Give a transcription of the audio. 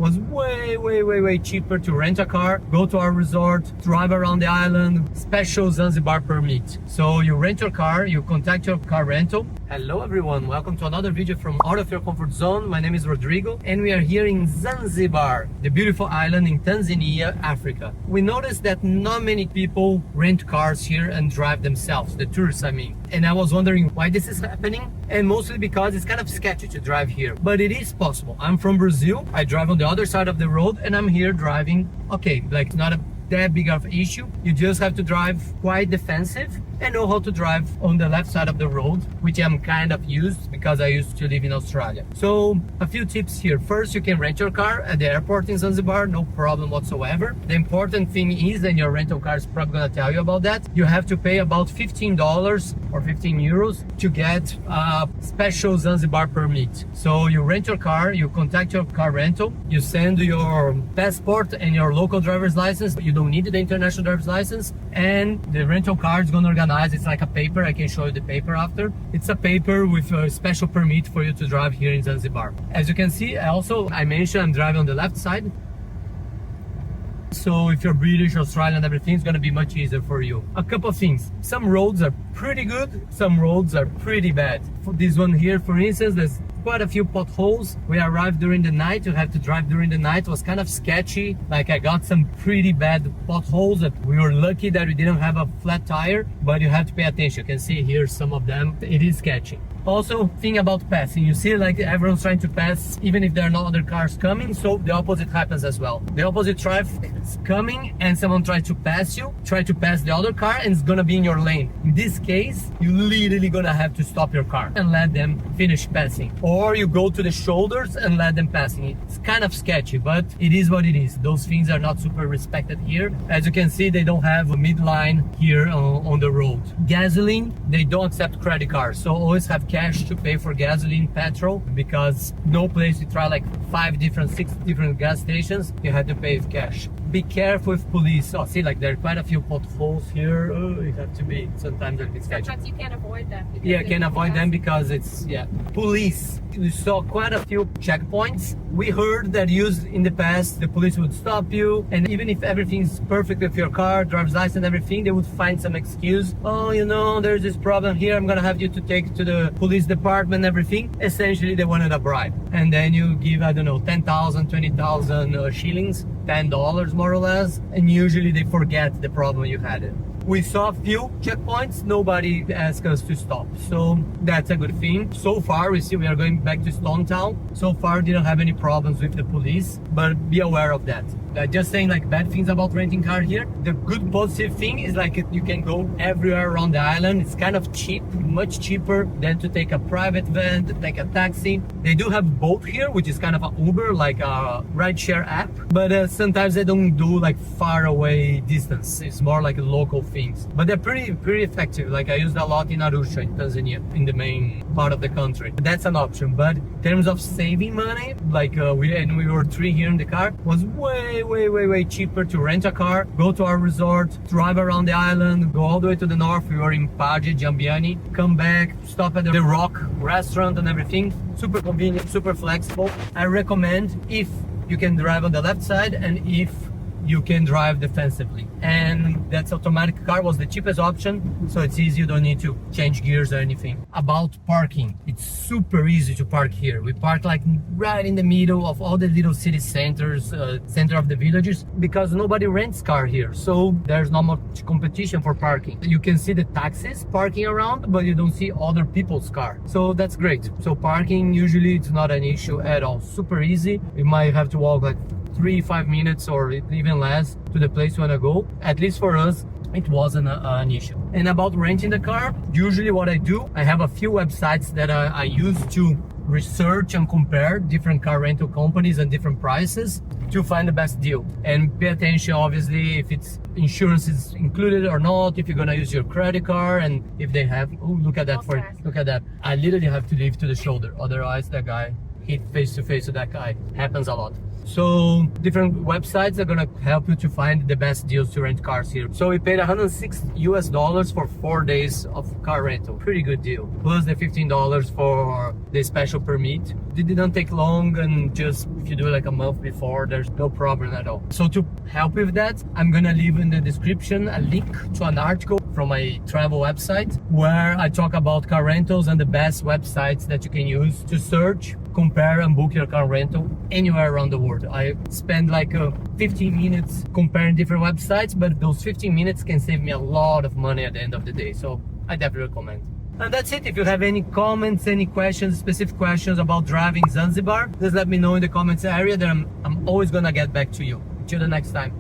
was way cheaper to rent a car, go to our resort, drive around the island, special Zanzibar permit. So you rent your car, you contact your car rental. Hello everyone, welcome to another video from out of your comfort zone. My name is Rodrigo and we are here in Zanzibar, the beautiful island in Tanzania, Africa. We noticed that not many people rent cars here and drive themselves, the tourists I mean. And I was wondering why this is happening, and mostly because it's kind of sketchy to drive here, but it is possible. I'm from Brazil, I drive on the other side of the road and I'm here driving, okay, like not that big of an issue. You just have to drive quite defensive and know how to drive on the left side of the road, which I'm kind of used because I used to live in Australia. So a few tips here. First, you can rent your car at the airport in Zanzibar, no problem whatsoever. The important thing is, and your rental car is probably gonna tell you about that, you have to pay about $15 or 15 euros to get a special Zanzibar permit. So you rent your car, you contact your car rental, you send your passport and your local driver's license. You don't need the international driver's license, and the rental car is gonna organize. It's like a paper. I can show you the paper after. It's a paper with a special permit for you to drive here in Zanzibar. As you can see, I mentioned I'm driving on the left side. So if you're British, Australian, everything is going to be much easier for you. A couple of things. Some roads are pretty good. Some roads are pretty bad. For this one here, for instance, there's quite a few potholes. We arrived during the night. You have to drive during the night. It was kind of sketchy. Like I got some pretty bad potholes that we were lucky that we didn't have a flat tire, but you have to pay attention. You can see here some of them. It is sketchy. Also, thing about passing, you see like everyone's trying to pass even if there are no other cars coming, so the opposite happens as well. The opposite traffic is coming and someone tries to pass you, try to pass the other car, and it's gonna be in your lane. In this case, you literally gonna have to stop your car and let them finish passing, or you go to the shoulders and let them passing. It's kind of sketchy, but it is what it is. Those things are not super respected here. As you can see, they don't have a midline here on the road. Gasoline, they don't accept credit cards, so always have cash to pay for gasoline, petrol, because no place, you try like 6 different gas stations, you have to pay with cash. Be careful with police. Oh, see, like there are quite a few potholes here. Oh, you have to be sometimes a bit sketchy. Sometimes you can't avoid them. Yeah, can't avoid them because it's, yeah. Police, we saw quite a few checkpoints. We heard that in the past, the police would stop you, and even if everything's perfect with your car, driver's license and everything, they would find some excuse. Oh, you know, there's this problem here, I'm gonna have you to take to the police department, everything. Essentially, they wanted a bribe. And then you give, I don't know, 10,000, 20,000 shillings, $10 more or less, and usually they forget the problem you had. We saw a few checkpoints, nobody asked us to stop, so that's a good thing. So far, we are going back to Stone Town. So far, didn't have any problems with the police, but be aware of that. Just saying like bad things about renting car here. The good positive thing is like you can go everywhere around the island. It's kind of cheap, much cheaper than to take a private van, to take a taxi. They do have both here, which is kind of an Uber, like a rideshare app, but sometimes they don't do like far away distance. It's more like local things, but they're pretty effective. Like I used a lot in Arusha in Tanzania, in the main part of the country. That's an option, but in terms of saving money, like we were 3 here in the car, was way cheaper to rent a car, go to our resort, drive around the island, go all the way to the north. We were in Paje, Jambiani, come back, stop at the Rock restaurant and everything. Super convenient, super flexible. I recommend if you can drive on the left side and if you can drive defensively, and that's automatic car was the cheapest option, so it's easy. You don't need to change gears or anything. About parking, it's super easy to park here. We park like right in the middle of all the little city centers, center of the villages, because nobody rents car here, so there's not much competition for parking. You can see the taxis parking around, but you don't see other people's car, so that's great. So parking usually it's not an issue at all. Super easy. You might have to walk like 3-5 minutes or even less to the place you want to go. At least for us, it wasn't an issue. And about renting the car, usually what I do, I have a few websites that I use to research and compare different car rental companies and different prices to find the best deal. And pay attention, obviously, if it's insurance is included or not, if you're gonna use your credit card, and if they have, oh, look at that, look at that. I literally have to leave to the shoulder, otherwise that guy hit face to face with that guy. Happens a lot. So different websites are gonna help you to find the best deals to rent cars here. So we paid $106 for 4 days of car rental. Pretty good deal. Plus the $15 for the special permit. It didn't take long, and just if you do like a month before, there's no problem at all. So to help with that, I'm gonna leave in the description a link to an article from my travel website where I talk about car rentals and the best websites that you can use to search, compare and book your car rental anywhere around the world. I spend like 15 minutes comparing different websites, but those 15 minutes can save me a lot of money at the end of the day. So I definitely recommend. And that's it. If you have any comments, any questions, specific questions about driving Zanzibar, just let me know in the comments area. Then I'm always gonna get back to you. Until the next time.